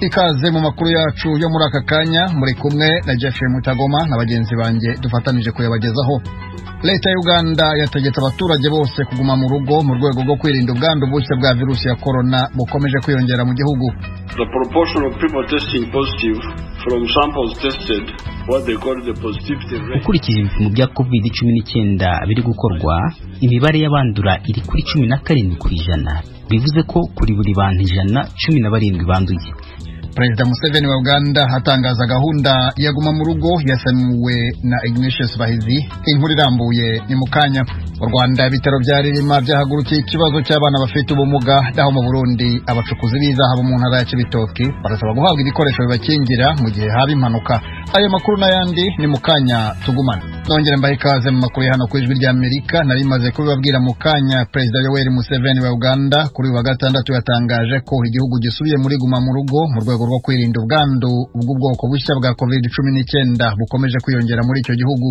Ikaze mu makuru yacu yo muri aka kanya muri kumwe na Jeffrey Mutagoma na bagenzi banjye dufatanije kuyabagezaho. Leta ya Uganda yategetse abaturage bose kuguma mu rugo mu rwego rwo kwirinda ubwandu bushya bwa virusi ya corona bukomeje kwiyongera mu gihugu. The proportion of people testing positive from samples tested, what they call the positivity rate. Ukurikije ibipimo bya COVID-19 biri gukorwa, imibare y'abandura iri kuri 17%. Bivuze ko kuri buri bantu 117 banduye. Perezida Museveni wa Uganda hatangaza gahunda yaguma mu rugo yasanuwe na Ignatius Bahizi. Inkuru irambuye ni mukanya. Mu Rwanda ibitaro bya Ririma byahagurukiye ikibazo cy'abana bafite ubumuga, naho mu Burundi abacukuzi b'izahabu mu ntara ya Cibitoke barasaba guhabwa ibikoresho bibakingira mu gihe haba impanuka. Ayo makuru n'ayandi ni mukanya tugumana. Nongere mbahe ikaze mu makuru hano ku ijwi ry'Amerika. Nari maze kubibabwira mukanya. Perezida Yoweri Museveni wa Uganda kuri wa gatandatu yatangaje ko igihugu gisubiye muri guma mu rugo mu rwego rwo kwirinda ubwandu bw'ubwoko bushya bwa COVID-19 bukomeje kwiyongera muri icyo gihugu.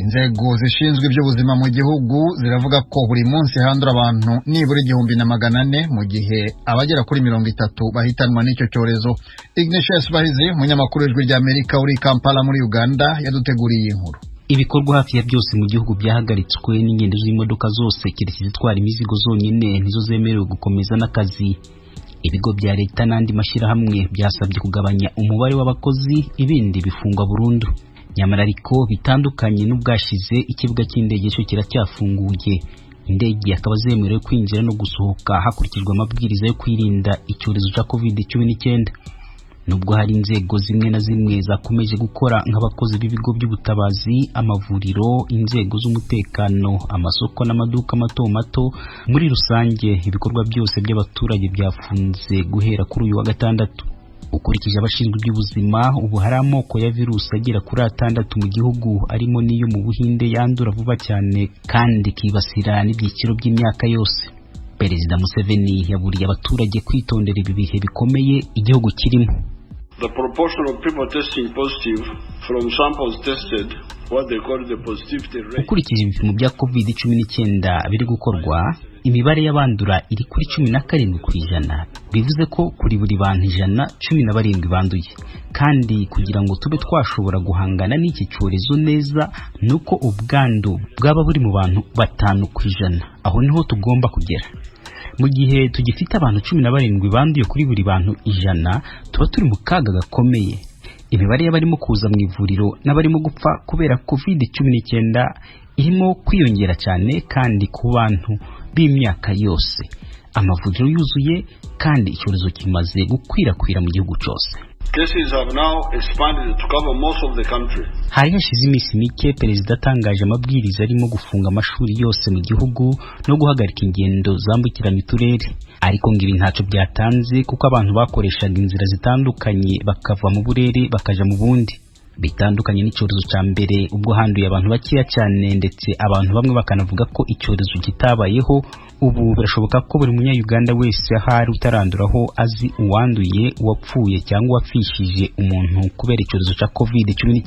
Inzego zishinzwe iby'ubuzima mu gihugu ziravuga ko buri munsi handura abantu nibura 1,400 mu gihe abagera kuri 30 bahitanwa n'icyo cyorezo. Ignatius Bahizi, munyamakuru w'ijwi ry'Amerika uri Kampala muri Uganda, yaduteguriye inkuru. Ibikorwa hafi ya byose mu gihugu byahagaritswe n'ingendo z'imodoka zose keretse zitwara imizigo zonyine nizo zemerewe gukomeza n'akazi. Ibigo bya leta n'andi mashyirahamwe byasabye kugabanya umubare w'abakozi, ibindi bifungwa burundu. Nyamara ariko bitandukanye n'ubwashize, ikibuga cy'indege cyo kiracyafunguye. Indege akaba zemerewe kwinjira no gusohoka hakurikijwe amabwiriza yo kwirinda icyorezo cya COVID-19. Nubwo hari inzego zimwe na zimwe zakomeje gukora nk'abakozi b'ibigo by'ubutabazi, amavuriro, inzego z'umutekano, amasoko n'amaduka mato mato, muri rusange ibikorwa byose by'abaturage byafunze guhera kuri uyu wa gatandatu. Ukurikije abashinzwe iby'ubuzima, ubu hari amoko ya virusi agera kuri 6 mu gihugu, arimo n'iyo mu Buhinde yandura vuba cyane kandi kibasira n'ibyiciro by'imyaka yose. Perezida Museveni yaburiye abaturage kwitondera ibi bihe bikomeye igihugu kirimo. The proportion of people testing positive from samples tested, what they call the positivity rate. Ukurikije ibipimo bya COVID-19 biri gukorwa, imibare y'abandura iri kuri 17%. Bivuze ko kuri buri bantu 117 banduye. Kandi kugira ngo tube twashobora guhangana n'iki cyorezo neza, nuko ubwandu bwaba buri mu bantu 5%. Aho niho tugomba kugera. Mu gihe tugifite abantu 17 banduye kuri buri bantu 100, tuba turi mu kaga gakomeye. Imibare y'abarimo kuza mu ivuriro n'abarimo gupfa kubera COVID-19 irimo kwiyongera cyane, kandi ku bantu b'imyaka yose. Amavuriro yuzuye kandi icyorezo kimaze gukwirakwira mu gihugu cyose. Cases have now expanded to cover most of the country. Hari hashize iminsi mike perezida atangaje amabwiriza arimo gufunga amashuri yose mu gihugu no guhagarika ingendo zambukiranya uturere. Ariko ngo ibi ntacyo byatanze kuko abantu bakoreshaga inzira zitandukanye bakava mu burere bakaja mu bundi. Bitandukanye n'icyorezo cya mbere ubwo handuye abantu bakiya cyane, ndetse abantu bamwe bakanavuga ko icyorezo kitabayeho. Ubu birashoboka ko buri munya-Uganda wese ahari utaranduraho azi uwanduye, uwapfuye cyangwa wapfishije umuntu kubera icyorezo cya COVID-19.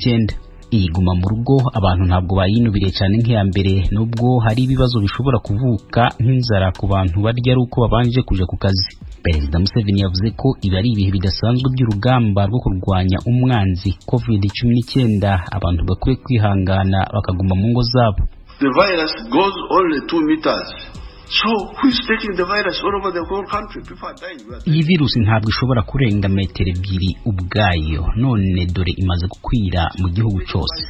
Iguma mu rugo abantu ntabwo bayinubiriye cyane nk'iya mbere, nubwo hari ibibazo bishobora kuvuka nk'inzara ku bantu barya ari uko babanje kuja ku kazi. Perezida Museveni yavuze ko ibi ari ibihe bidasanzwe by'urugamba rwo kurwanya umwanzi COVID-19, abantu bakwiye kwihangana bakaguma mu ngo zabo. The virus goes only 2 meters. So who is taking the virus all over the whole country? People are dying. Iyi virusi ntabwo ishobora kurenga metero 2 ubwayo. None dore imaze gukwira mu gihugu cyose.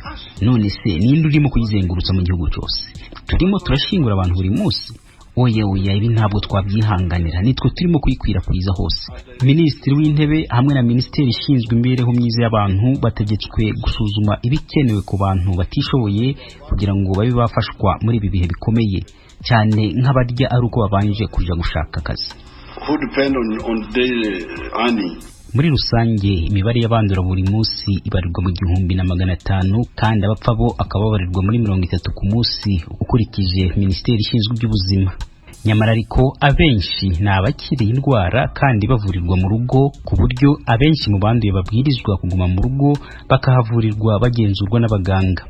None se ninde urimo kuyizengurutsa mu gihugu cyose? Turimo turashingura abantu buri munsi. Oya ibi ntabwo twabyihanganira, nitwe turimo kuyikwirakwiza hose. Minisitiri w'Intebe hamwe na Minisiteri ishinzwe imibereho myiza y'abantu bategetswe gusuzuma ibikenewe ku bantu batishoboye kugira ngo babe bafashwa muri ibi bihe bikomeye, cyane nk'abarya ari uko babanje kuja gushaka akazi. Who depend on daily earning. Muri rusange imibare y'abandura buri munsi ibarirwa mu 1,500, kandi abapfa bo akababarirwa muri 30 ku munsi ukurikije Minisiteri ishinzwe iby'ubuzima. Nyamara ariko abenshi n'abakiriye indwara kandi bavurirwa mu rugo, ku buryo abenshi mu banduye babwirizwa kuguma mu rugo bakahavurirwa bagenzurwa n'abaganga.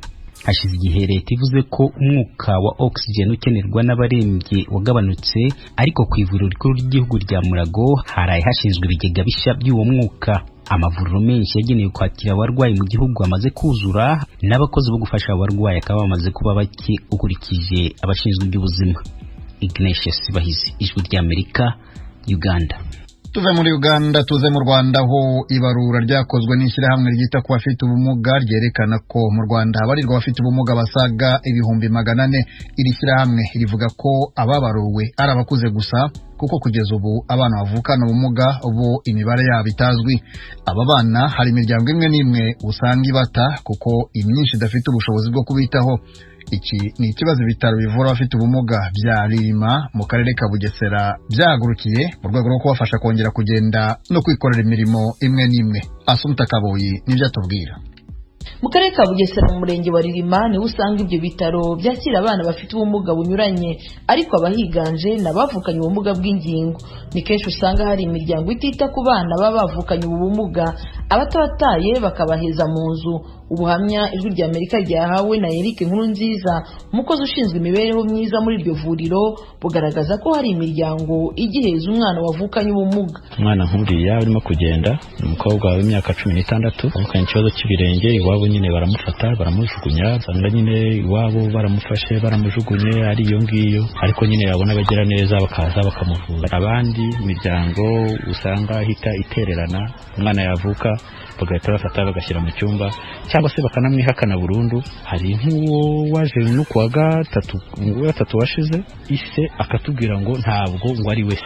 hashize igihe leta ivuze ko umwuka wa oxygen ukenerwa n'abarembye wagabanutse, ariko ku ivuriro rikuru ry'igihugu rya Murago haraye hashinzwe ibigega bishya by'uwo mwuka. Amavuriro menshi yagenewe kwakira abarwayi mu gihugu amaze kuzura, n'abakozi bo gufasha abarwayi akaba bamaze kuba bake ukurikije abashinzwe iby'ubuzima. Ignatius Bahizi, Ijwi ry'Amerika, Uganda. Tuve muri Uganda tuze mu Rwanda, aho ibarura ryakozwe n'ishyirahamwe ryita ku bafite ubumuga ryerekana ko mu Rwanda habarirwa abafite ubumuga basaga 400,000. Iri shyirahamwe rivuga ko ababaruwe ari abakuze gusa, kuko kugeza ubu abana bavukana ubumuga bo imibare yabo itazwi. Aba bana hari imiryango imwe n'imwe usanga ibata kuko imyinshi idafite ubushobozi bwo kubitaho. Iki ni ikibazo ibitaro bivura abafite ubumuga bya Ririma mu karere ka Bugesera byahagurukiye mu rwego rwo kubafasha kongera kugenda no kwikorera imirimo imwe n'imwe. Asumta Kaboyi nibyo atubwira. Mu karere ka Bugesera mu murenge wa Ririma niho usanga ibyo bitaro byakira abana bafite ubumuga bunyuranye, ariko abahiganje n'abavukanye ubumuga bw'ingingo. Ni kenshi usanga hari imiryango itita ku bana baba bavukanye ubumuga, abatabataye bakabaheza mu nzu. Ubuhamya Ijwi ry'Amerika ryahawe na Eric Nkurunziza, umukozi ushinzwe imibereho myiza muri iryo vuriro, bugaragaza ko hari imiryango igiheza umwana wavukanye ubumuga. Umwana nk'uriya urimo kugenda, umukobwa w'imyaka 16, avukanye ikibazo cy'ibirenge, iwabo nyine baramufata baramujugunya, usanga nyine iwabo baramufashe baramujugunye ari iyo ngiyo, ariko nyine yabona bagera neza bakaza bakamuvura. Abandi imiryango usanga hita itererana umwana yavuka bagahita bafata bagashyira mu cyumba, cyangwa se bakanamwihakana burundu. Hari nk'uwo waje no kuwa gatatu washize, ise akatubwira ngo ntabwo ngo ari we,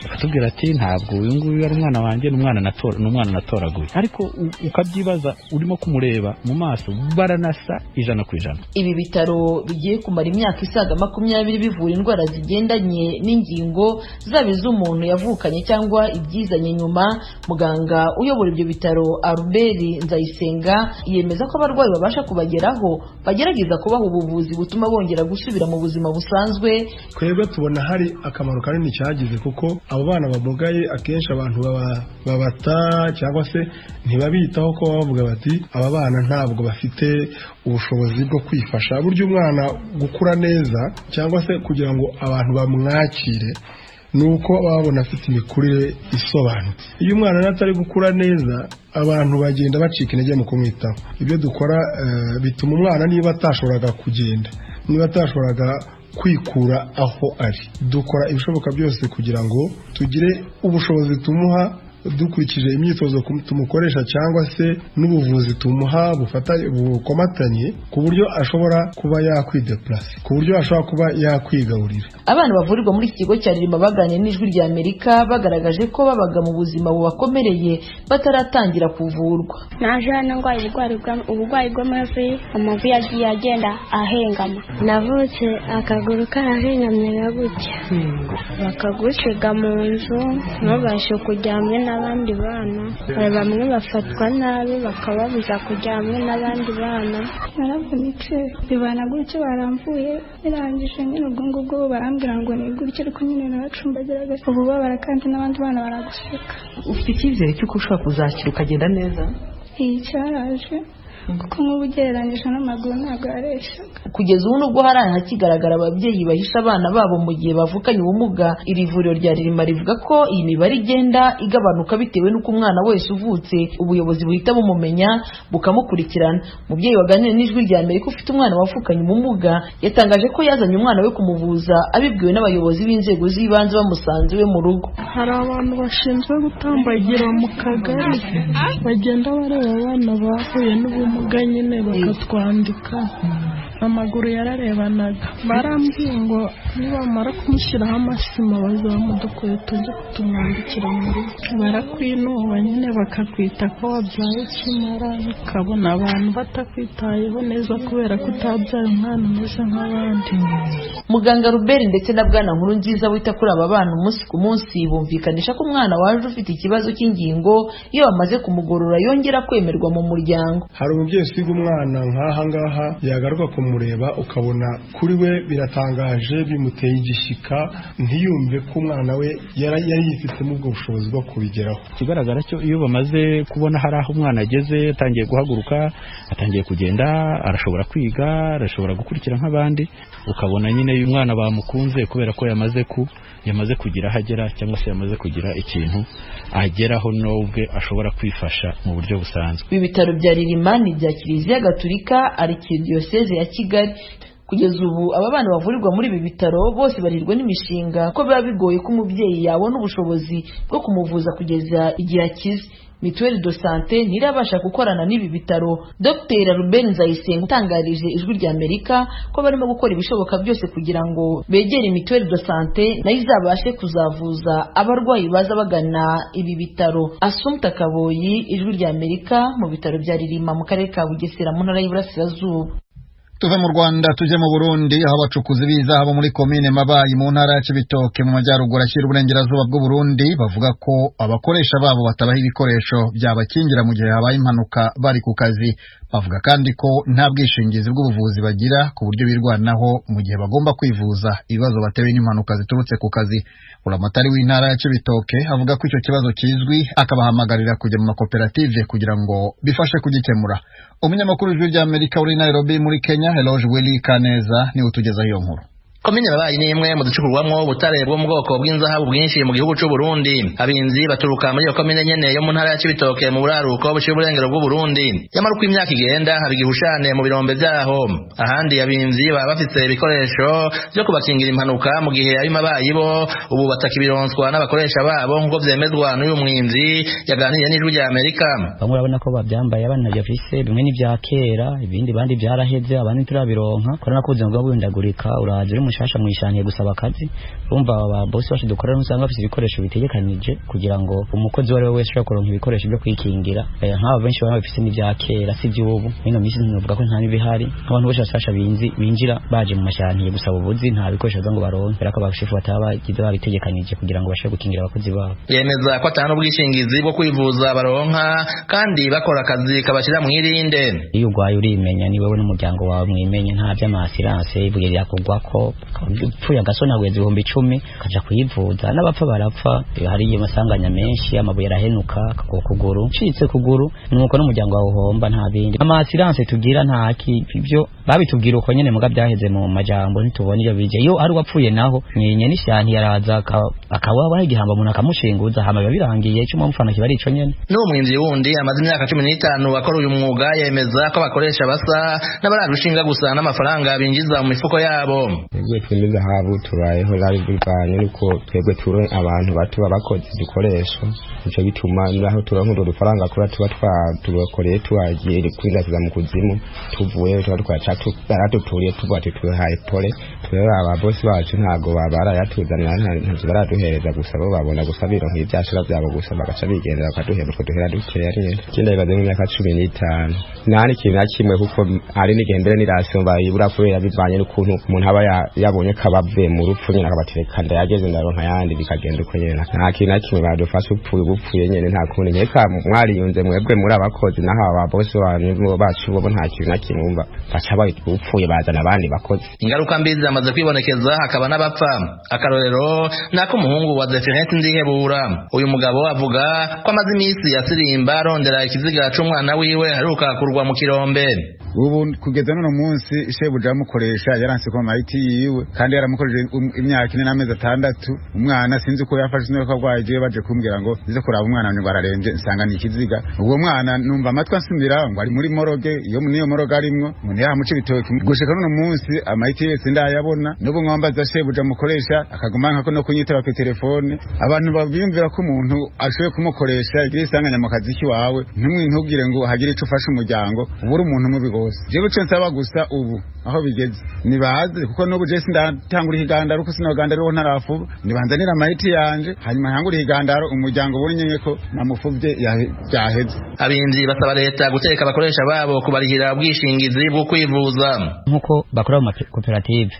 akatubwira ati ntabwo uyu nguyu ari umwana wanjye, n'umwana natoraguye. Ariko ukabyibaza urimo kumureba mu maso baranasa 100%. Ibi bitaro bigiye kumara imyaka isaga 20 bivura indwara zigendanye n'ingingo, zaba iz'umuntu yavukanye cyangwa ibyizanye nyuma. Muganga uyobora ibyo bitaro Albert Nzayisenga yemeza ko abarwayi babasha kubageraho bagerageza kubaha ubuvuzi butuma bongera gusubira mu buzima busanzwe. Twebwe tubona hari akamaro kanini cyagize, kuko abo bana bamugaye akenshi abantu babata cyangwa se ntibabitaho, ko bavuga bati aba bana ntabwo bafite ubushobozi bwo kwifasha. Buryo umwana gukura neza cyangwa se kugira ngo abantu bamwakire nuko babona afite imikurire isobanutse. Iyo umwana atari gukura neza, abantu bagenda bacika intege mu kumwitaho. Ibyo dukora bituma umwana niba atashoboraga kugenda, niba atashoboraga kwikura aho ari, dukora ibishoboka byose kugira ngo tugire ubushobozi tumuha dukurikije imyitozo tumukoresha cyangwa se n'ubuvuzi tumuha bukomatanye, ku buryo ashobora kuba yakwideplasa, ku buryo ashobora kuba yakwigaburira. Abana bavurirwa muri iki kigo cya Ririma baganiriye n'Ijwi ry'Amerika bagaragaje ko babaga mu buzima bubakomereye bataratangira kuvurwa. Naje hano ngo uburwayi bw'amavi, amavi yagiye agenda ahengama. Navutse akaguru karahengamye gutya, bakagusiga mu nzu ntubashe kujyamwe n'abandi bana. Bamwe bafatwa nabi bakababuza kujya hamwe n'abandi bana. Naravunitse bibana gutyo, baramvuye birangije nyine ubwo ngubwo barambwira ngo ni gutyo, ariko nyine naracumbagiraga ububabara kandi n'abandi bana baraguseka. Ufite icyizere cy'uko ushobora kuzakira ukagenda neza? Iyi cyaraje, kuko nk'ubu ugereranyije n'amaguru ntabwo yareshya. Kugeza ubu nubwo hari hakigaragara ababyeyi bahisha abana babo mu gihe bavukanye ubumuga, iri vuriro rya Ririma rivuga ko iyi mibare igenda igabanuka bitewe n'uko umwana wese uvutse ubuyobozi buhita bumumenya bukamukurikirana. Umubyeyi waganiriye n'Ijwi ry'Amerika ufite umwana wavukanye ubumuga yatangaje ko yazanye umwana we kumuvuza abibwiwe n'abayobozi b'inzego z'ibanze bamusanze iwe mu rugo. Hari abantu bashinzwe gutambagira mu kagari bagenda bareba abana bahuye n'ubumuga nyine bakatwandika. Amaguru yararebanaga, barambwiye ngo nibamara kumushyiraho amasima bazamudukuye tujye kutumwandikira mu rugo. Barakwinuba nyine bakakwita ko wabyaye kimara, ukabona abantu batakwitayeho neza kubera ko utabyaye umwana umeze nk'abandi. Mu muganga Ruberi ndetse na bwana Nkurunziza wita kuri aba bana umunsi ku munsi bumvikanisha ko umwana waje ufite ikibazo cy'ingingo iyo bamaze kumugorora yongera kwemerwa mu muryango. Hari umubyeyi usiga umwana nk'aha ngaha yagaruka kumureba ukabona kuri we biratangaje bimuteye igishika ntiyumve ko umwana we yari yifitemo ubwo bushobozi bwo kubigeraho. Kigaragara cyo iyo bamaze kubona hari aho umwana ageze atangiye guhaguruka atangiye kugenda arashobora kwiga arashobora gukurikira nk'abandi ukabona nyine uyu mwana bamukunze kubera ko yamaze kugira hagera cyangwa se yamaze kugira ikintu ageraho n'ubwe ashobora kwifasha mu buryo busanzwe. Ibi bitaro bya Ririmani bya Kiliziya Gatolika Arikidiyoseze ya Kigali. Kugeza ubu aba bana bavurirwa muri ibi bitaro bose barirwa n'imishinga ko biba bigoye ko umubyeyi yabona ubushobozi bwo kumuvuza kugeza igihe akize. Mituelle de santé ntirabasha gukorana n'ibi bitaro. Dr. Ruben Nzayisenga utangarije Ijwi ry'Amerika ko barimo gukora ibishoboka byose kugira ngo begere Mituelle de santé nayo izabashe kuzavuza abarwayi baza bagana ibi bitaro. Assumpta Kaboyi, Ijwi ry'Amerika mu bitaro bya Ririma mu karere ka Bugesera mu ntara y'Iburasirazuba. Tuve mu Rwanda tuje mu Burundi aho abacukuzi b'izahabo muri komine Mabayi mu ntara ya Cibitoke mu majyaruguru ashyira uburengerazuba bw'u Burundi bavuga ko abakoresha babo batabaha ibikoresho byabakingira mu gihe habaye impanuka bari ku kazi. Bavuga kandi ko nta bwishingizi bw'ubuvuzi bagira ku buryo birwanaho mu gihe bagomba kwivuza ibibazo batewe n'impanuka ziturutse ku kazi. Uramatari w'intara ya Cibitoke avuga ko icyo kibazo kizwi akabahamagarira kujya mu makoperative kugira ngo bifashe kugikemura. Umunyamakuru w'Ijwi ry'Amerika uri Nairobi muri Kenya Eloge Willy Kaneza ni utugezaho iyo nkuru. Komine Mabayi ni imwe mu ducukurwamwo ubutare bwo mu bwoko bw'inzahabu bwinshi mu gihugu cy'u Burundi. Abinzi baturuka muri iyo komine nyene yo mu ntara ya Cibitoke mu buraruko buciye uburengero bw'u Burundi. Yamara uko imyaka igenda haba igihushane mu birombe byaho. Ahandi abinzi baba bafite ibikoresho byo kubakingira impanuka mu gihe ari Mabayi bo ubu batakibironswa n'abakoresha babo nk'uko vyemezwa n'uyu mwinzi yaganiriye n'Ijwi ry'Amerika. Bamwe urabona ko babyambaye abana bafise bimwe n'ibya kera ibindi bandi byaraheze abandi turabironka korana ko ubuzima bw'abundagurika uraje shasha mwishaniye gusaba akazi urumva aba boss bacu dukorera usanga bafite ibikoresho bitegekanije kugira ngo umukozi wari wese ashobora kuronka ibikoresho byo kwikingira nk'aba benshi baba bafite n'ibya kera si by'ubu ino minsi ntuvuga ko nta n'ibihari abantu bose bashasha binjira baje mu mashaniye gusaba ubuzi nta bikoresho ngo baronke ariko abashefu batabagize babitegekanije kugira ngo bashobore gukingira abakozi babo. Yemeza ko atanu ubwishingizi bwo kwivuza baronka kandi bakora akazi kabashira mu irinde. Iyo ugwaye urimenya ni wewe n'umuryango wawe mwimenye nta by'amasirance ivugira yakugwako pfuye agasonagwe 10,000 kaja kuyivuza n'abapfa barapfa hari amasanganya menshi amabuye arahenuka kuguru citse kuguru nuko n'umuryango wawe uhomba nta bindi amasirance tugira nta ibyo babitubwira uko nyene muga byaheze mu majambo ntitubona iyo bije iyo ari wapfuye naho nyenye n'ishanti yaraza akawaba igihamba umuntu akamushinguza hama birangiye cyo mufana kibari ico nyene. N'umwinzi wundi amaze imyaka 15 akora uyu mwuga yemeza ko abakoresha basa n'abararushinga gusa n'amafaranga binjiza mu mifuko yabo. Twemeza habu turayeho lari bivanye nuko twebwe turo abantu bato babakoze dukoresha ico bituma naho turonka udufaranga kora tuba tubakoreye twagiye kwindaza mu kuzimu tuvuye twaca baratuturiye tubati tuhaye pole twebwe aba boss bacu ntago babara yatuzanira ntazo baraduhereza gusa bo babona gusa bironka ibyashira byabo gusa bagaca bigendera bakaduhera utwo duhera dukeya nyene kindi bibaze mu myaka 15 nani kintu nakimwe kuko ari nigendere nirasyo bayibura kubera bivanye n'ukuntu umuntu aba yabonye kabavuye mu rupfu nyene akabatereka ndayageze ndaronka yandi bikagenda uko nyene nta kintu nakimwe badufasha upfuye nyene nta kuntu nyeka mwariyunze mwebwe muri abakozi naho aba boss bacu bo nta kintu nakimwe umva baca upfuye bazana abandi bakozi. Ingaruka mbi zamaze kwibonekeza hakaba n'abapfa. Akarorero nako umuhungu wa Zephyrine Ndihebura uyu mugabo avuga ko amaze iminsi yasirimba arondera ikiziga c'umwana wiwe haruka kurwa mu kirombe. Ubu kugeza none munsi shebuja mukoresha yaranse ko mayiti yiwe kandi yaramukoreje imyaka 4 n'amezi 6 umwana sinzi ko yafashe no kwagwaje baje kumbwira ngo nize kuraba umwana wanyu bararenje nsanga ni ikiziga uwo mwana numva amatwa nsumira ngo ari muri moroge iyo niyo moroge arimwo umuntu yamuca ibitoki gushika none munsi amayiti yese ndayabona n'ubu mwambaza shebuja mukoresha akagumanka ko no kunyitaba ku telefone abantu babiyumvira ko umuntu ashoye kumukoresha igihe isanganya mu kazi kiwawe ntugire ngo hagire ico ufasha umuryango ubura umuntu mubi gose jewe cyo nsaba gusa ubu aho bigeze nibaze kuko n'ubu je sindatangura igandaro ko sinogandaro ntarafu nibanzanira amahiti yanje hanyuma hangura igandaro umuryango bonye ko namufuvye yaheze. Abinzi basaba leta guteka abakoresha babo kubarihira ubwishingizi bwo kwivuza nkuko bakora mu koperative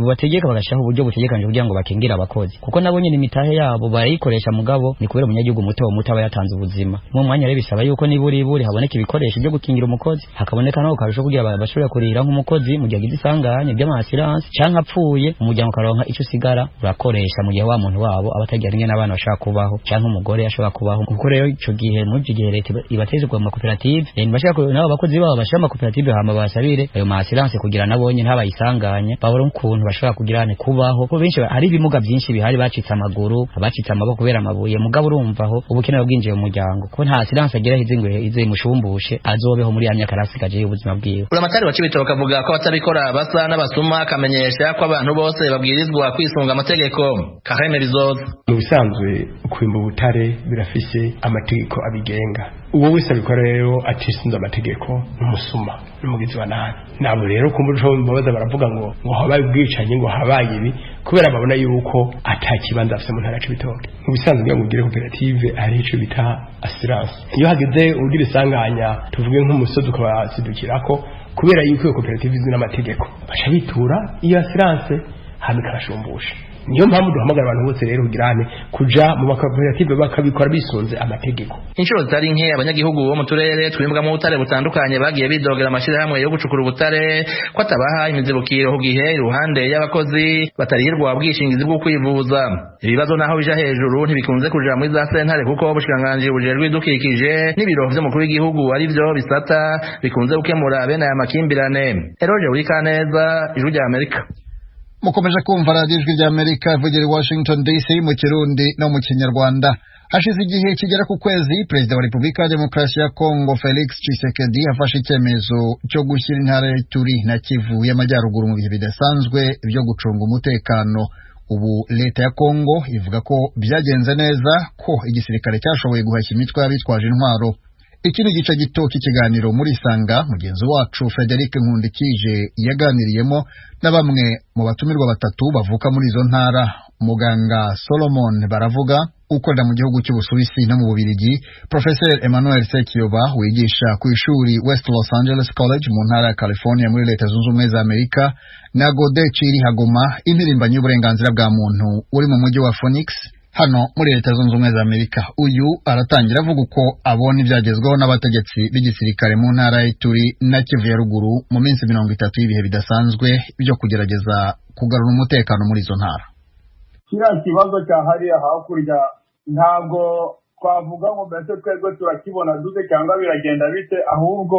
bategeka bagashaho uburyo butegekanye kugira ngo bakingira abakozi kuko nabo nyine imitahe yabo barayikoresha mugabo ni kubera umunyagihugu muto aba yatanze ubuzima mu mwanya rero bisaba yuko niburi haboneka ibikoresho byo gukingira umukozi hakaboneka naho karusho kugira bashobora kurira nk'umukozi mu gihe agize isanganye by'amasiranse canke apfuye umuryango karonka ico sigara urakoresha mu gihe wa muntu wabo abatagira rimwe n'abana bashaka kubaho canke umugore ashobora kubaho kuko rero ico gihe mu gihe leta ibatezwe mu koperative bashaka nabo abakozi babo bashaka mu koperative hama basabire ayo masiranse kugira nabonye ntabayisanganye babura ukuntu bashobora kugirane kubaho ko benshi hari ibimuga byinshi bihari bacitse amaguru abacitse amaboko kubera amabuye mugabo urumvaho ubukene bwinjiye mu muryango ko nta siranse agira ize mushumbushe azobeho muri ya myaka arasigaje y'ubuzima bwiwe. Uramatari wa Cibitoke avuga ko abatabikora basa n'abasuma akamenyesha ko abantu bose babwirizwa kwisunga amategeko. Kaheme bizoza mu bisanzwe kwimba ubutare birafise amategeko abigenga uwo wese abikora rero atisunze amategeko n'umusuma n'umugizi wa nabi nabo rero kumbuco mbabaza baravuga ngo habaye ubwicanye ngo habaye ibi kubera babona yuko atakibanza afite mu ntara Cibitoke mu bisanzwe ngo ugire koperative ari ico bita assurance iyo hageze ugira isanganya tuvuge nk'umusozi ukabasidukirako kubera yuko koperative izina amategeko bacha bitura iyo assurance hano karashumbusha niyo mpamvu duhamagara abantu bose rero ugirane kuja mu makoperative bakabikora bisunze amategeko. Inshuro zitari nke abanyagihugu bo mu turere twimbwa mu butare butandukanye bagiye bidogera amashirahamwe yo gucukura ubutare ko atabaha imizibukiro ku gihe iruhande y'abakozi batarihirwa ubwishingizi bwo kwivuza. Ibibazo naho bija hejuru ntibikunze kuja muri za sentare kuko ubushikiranganji bujejwe idukikije n'ibiro vy'umukuru w'igihugu ari byo bisata bikunze gukemura bene aya makimbirane. Eroje Urikaneza, Ijwi ry'Amerika. Mukomeje kumva radiyo Ijwi ry'Amerika ivugira i Washington DC mu Kirundi no mu Kinyarwanda. Hashize igihe kigera ku kwezi Perezida wa Repubulika ya Demokarasi ya Kongo Felix Tshisekedi afashe icyemezo cyo gushyira intara ya Ituri na Kivu y'Amajyaruguru mu bihe bidasanzwe byo gucunga umutekano. Ubu leta ya Kongo ivuga ko byagenze neza ko igisirikare cyashoboye guhashya imitwe y'abitwaje intwaro. Iki ni igice gito cy'ikiganiro muri Sanga mugenzi wacu Frederic Nkundikije yaganiriyemo na bamwe mu batumirwa batatu bavuka muri izo ntara. Muganga Solomon Baravuga ukorera mu gihugu cy'Ubusuwisi no mu Bubiligi, Professor Emmanuel Sekiyoba wigisha ku ishuri West Los Angeles College mu ntara ya California muri Leta Zunze Ubumwe za Amerika, na Gode Chiri Hagoma impirimbanyi y'uburenganzira bwa muntu uri mu mujyi wa Phoenix hano muri Leta Zunze Ubumwe za Amerika. Uyu aratangira avuga uko abona ibyagezweho n'abategetsi b'igisirikare mu ntara y'Ituri na Kivu ya ruguru mu minsi 30 y'ibihe bidasanzwe byo kugerageza kugarura umutekano muri izo ntara. Kiriya kibazo cya hariya hakurya ntabwo twavuga ngo mbese twebwe turakibona dute cyangwa biragenda bite, ahubwo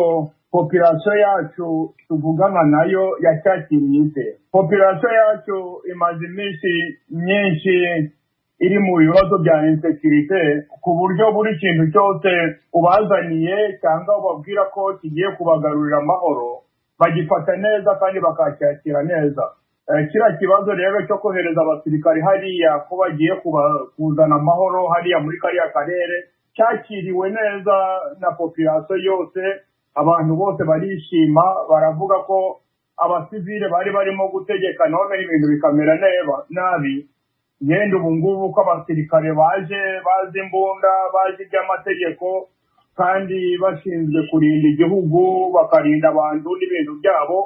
population yacu tuvugana nayo yacyakiriye ite. Population yacu imaze iminsi myinshi iri mu bibazo bya insecurity ku buryo buri kintu cyose ubazaniye cyangwa ubabwira ko kigiye kubagarurira amahoro bagifata neza kandi bakacyakira neza. Kiriya kibazo rero cyo kohereza abasirikari hariya ko bagiye kuzana amahoro hariya muri kariya karere cyakiriwe neza na population yose, abantu bose barishima, baravuga ko abasivile bari barimo gutegeka none ibintu bikamera nabi. Yenda ubu ngubu ko abasirikare baje bazi imbunda bazi iby'amategeko kandi bashinzwe kurinda igihugu bakarinda abantu n'ibintu byabo,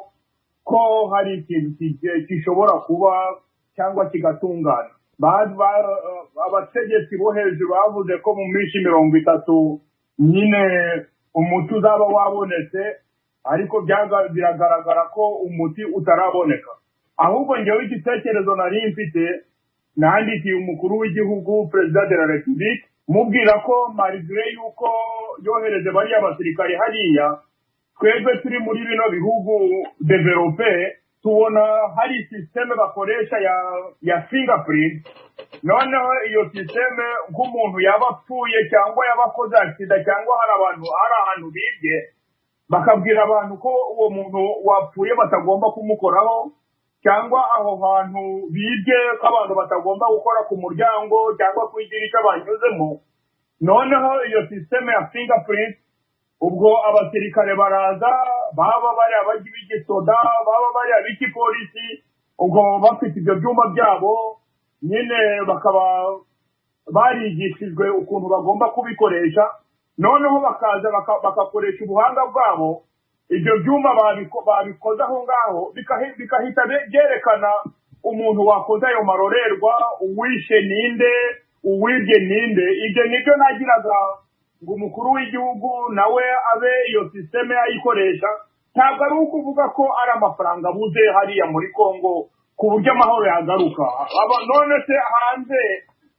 ko hari ikintu gishobora kuba cyangwa kigatungana. Abategetsi bo hejuru bavuze ko mu minsi 30 nyine umuti uzaba wabonetse, ariko biragaragara ko umuti utaraboneka. Ahubwo njyewe igitekerezo nari mfite nandikiye umukuru w'igihugu Perezida de la Republique mubwira ko malgré yuko yohereje bari abasirikare hariya, twebwe turi muri bino bihugu develope tubona hari systeme bakoresha ya fingerprint. Noneho iyo systeme nk'umuntu yaba apfuye cyangwa yabakoze accident cyangwa hari ahantu bibye, bakabwira abantu ko uwo muntu wapfuye batagomba kumukoraho, cyangwa aho hantu bibye ko abantu batagomba gukora ku muryango cyangwa kwigira icyo banyuzemo. Noneho iyo systeme ya fingerprint, ubwo abasirikare baraza, baba bari abagisoda, baba bari abikipolisi, ubwo bafite ibyo byuma byabo nyine bakaba barigishijwe ukuntu bagomba kubikoresha, noneho bakaza bagakoresha ubuhanga bwabo, ibyo byuma babikoza aho ngaho bikahita byerekana umuntu wakoze ayo marorerwa, uwishe ninde, uwibye ninde. Ibyo nibyo nagiraga ngo umukuru w'igihugu nawe abe iyo systeme ayikoresha. Ntabwo ari ukuvuga ko ari amafaranga abuze hariya muri Congo ku buryo amahoro yagaruka. None se hanze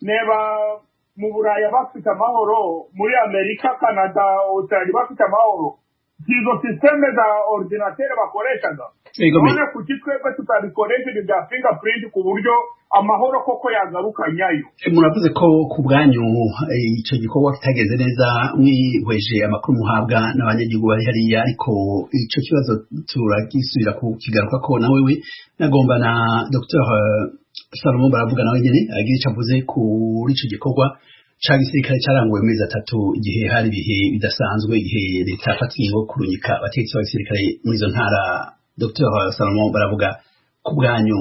neba mu Buraya bafite amahoro, muri Amerika, Canada, Australia bafite amahoro, izo systeme za ordinateur bakoreshaga. None kuki twebwe tutabikoresha ibya fingerprint ku buryo amahoro koko yagaruka nyayo? Muravuze ko ku bwanyu icyo gikorwa kitageze neza, mwihweje amakuru muhabwa n'abanyagihugu bari hariya, ariko icyo kibazo turagisubira kukigaruka ko nawe nagomba na Dr. Salomo baravuga nawe nyene agira icyo avuze kuri icyo gikorwa ca gisirikare cyaranguwe amezi 3 igihe hari ibihe bidasanzwe, igihe leta yafatiye ngo kurunyika abategetsi b'abasirikare muri izo ntara. Dr. Salomo baravuga ku bwanyu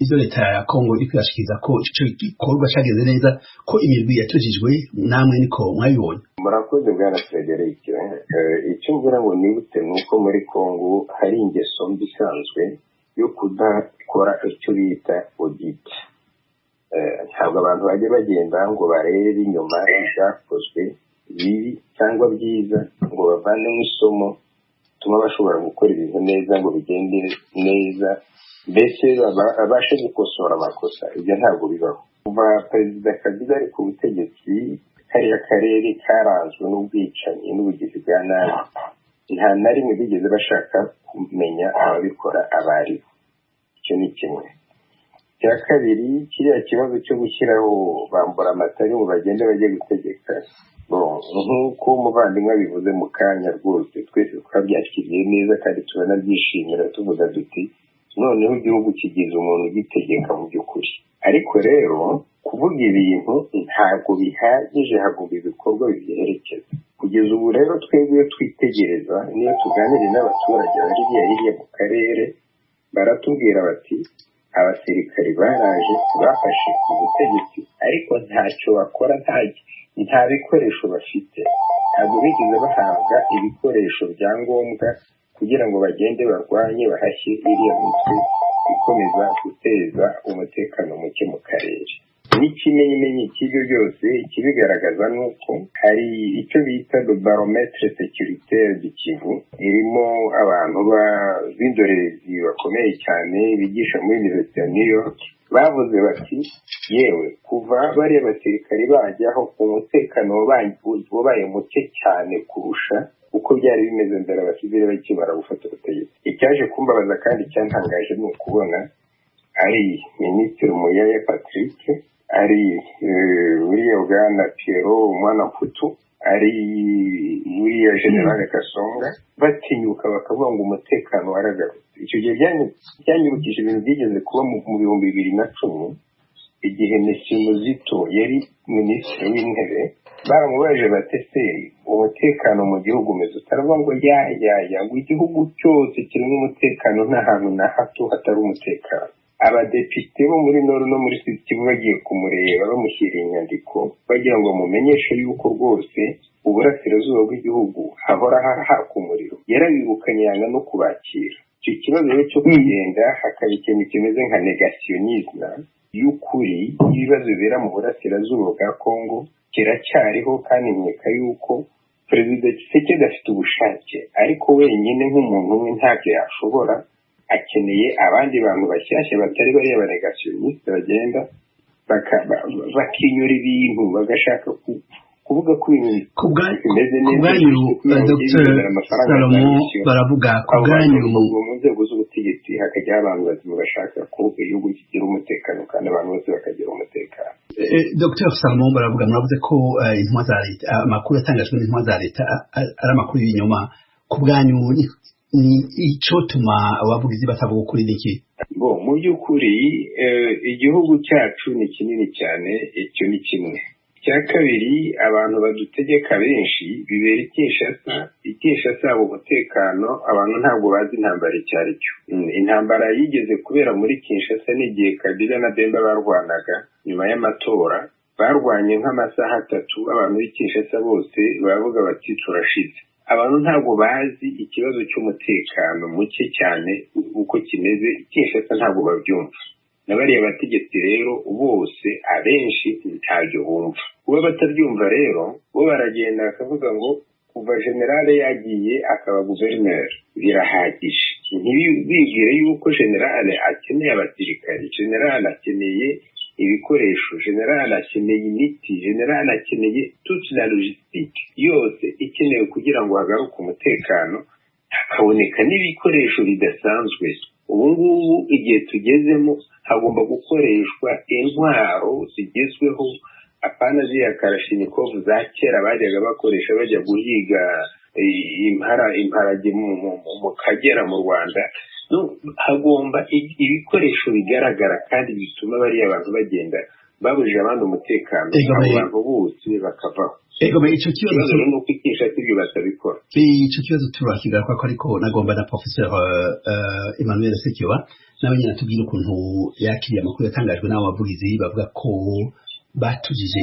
izo leta ya Congo iri kwashikiriza ko icyo gikorwa cyageze neza, ko imirwi yatujijwe, namwe niko mwabibonye? Murakoze bwana Frederic. Icyo mvura ngo nibute nuko muri Congo hari ingeso mbi isanzwe yo kudakora icyo bita audit. Ntabwo abantu bajya bagenda ngo barebe inyuma ibyakozwe bibi cyangwa byiza ngo bavanemo isomo tuma bashobora gukora ibintu neza ngo bigende neza, mbese babashe gukosora amakosa. Ibyo ntabwo bibaho. Kuva Perezida Kabila ari ku butegetsi, kariya karere karanzwe n'ubwicanyi n'ubugizi bwa nabi. Nta na rimwe bigeze bashaka kumenya ababikora abaribo. Icyo ni kimwe. Cya kabiri, kiriya kibazo cyo gushyiraho bambura amatari ngo bagende bajye gutegeka, nk'uko umuvandimwe bivuze mu kanya, rwose twese twabyakiriye neza kandi turanabyishimira tuvuga duti noneho igihugu kigize umuntu ugitegeka mu by'ukuri. Ariko rero kuvuga ibintu ntabwo bihagije, hagomba ibikorwa bibiherekeza. Kugeza ubu rero twebwe twitegereza, niyo tuganiriye n'abaturage bari hiriya mu karere, baratubwira bati abasirikari baraje bafashe ubutegetsi ariko ntacyo bakora, nta bikoresho bafite. Ntabwo bigeze bahabwa ibikoresho bya ngombwa kugira ngo bagende barwanye bahashye iriya mitwe ikomeza guteza umutekano muke mu karere. N'ikimenyimenyi cy'ibyo byose ikibigaragaza ni uko hari icyo bita barometre sécuritaire du Kivu, irimo abantu b'indorerezi bakomeye cyane bigisha muri Université ya New York. Bavuze bati yewe kuva bariya basirikari bajyaho umutekano wabaye muke cyane kurusha uko byari bimeze mbere abasivile bakimara gufata ubutegetsi. Icyaje kumbabaza kandi cyantangaje ni ukubona ari Minisitiri Muyaya Patrick, ari uriya bwana Pierrot umwana Mputu, ari uriya General Kasonga batinyuka bakavuga ngo umutekano waragarutse. Icyo gihe byanyibukije ibintu byigeze kuba mu 2010 igihe Muzito yari minisitiri w'intebe. Baramubaje batese umutekano mu gihugu umeze utaravuga ngo ngo igihugu cyose kirimo umutekano, nta hantu na hato hatari umutekano. Abadepite bo muri Nord no muri Sud Kivu bagiye kumureba bamushyiriye inyandiko bagira ngo mumenyeshe yuko rwose uburasirazuba bw'igihugu hahora haka umuriro. Yarabibukanye yanga no kubakira. Icyo kibazo rero cyo kugenda hakaba ikintu kimeze nka negationisme y'ukuri ibibazo bibera mu burasirazuba bwa Congo kiracyariho, kandi nkeka yuko Perezida Tshisekedi afite ubushake, ariko wenyine nk'umuntu umwe ntabyo yashobora. Akeneye abandi bantu bashyashya batari bariya banegationiste bagenda bakinyura ibintu bagashaka kuvuga ko ibintu bimeze neza. Dr. Salomo baravuga ku bwanyu mu nzego z'ubutegetsi hakajyaho abantu bazima bashaka ko igihugu kigira umutekano kandi abantu bose bakagira umutekano. Dr. Salomo baravuga, muravuze ko intwa za leta, amakuru atangajwe n'intwa za leta ari amakuru y'inyuma. Ku bwanyu ni icyo tuma abavugizi batavuga ukuri n'iki? Mu by'ukuri igihugu cyacu ni kinini cyane, icyo ni kimwe. icya kabiri abantu badutegeka benshi bibera Kinshasa abo umutekano abantu ntabwo bazi intambara icyo ari cyo. Intambara yigeze kubera muri Kinshasa n'igihe Kabila na Bemba barwanaga nyuma y'amatora, barwanye nk'amasaha 3 abantu b'i Kinshasa bose baravuga bati turashize. Abantu ntabwo bazi ikibazo cy'umutekano muke cyane uko kimeze Kinshasa, ntabwo babyumva. Nabariya bategetsi rero bose abenshi ntabyo bumva. Kuba batabyumva rero bo baragenda bakavuga ngo kuva generale yagiye akaba guverineri birahagije. Ntibibwire yuko generale akeneye abasirikari, generale akeneye ibikoresho, generale akeneye imiti, generale akeneye toute la logistique yose ikenewe kugira ngo hagaruke umutekano, hakaboneka n'ibikoresho bidasanzwe. Ubu ngubu igihe tugezemo hagomba gukoreshwa intwaro zigezweho, apana ziriya karashinikov za kera bajyaga bakoresha bajya guhiga imparage mu Kagera mu Rwanda. Hagomba ibikoresho bigaragara kandi bituma bariya abantu bagenda babujije abandi umutekano, abo bantu bose bakavaho. Icyo kibazo rero nuko Kinshasa ibyo batabikora. Icyo kibazo turakigaruka ko ariko nagomba na Professeur Emmanuel Sekiba nawe nyine atubwira ukuntu yakiriye amakuru yatangajwe n'abo bavugizi bavuga ko batujije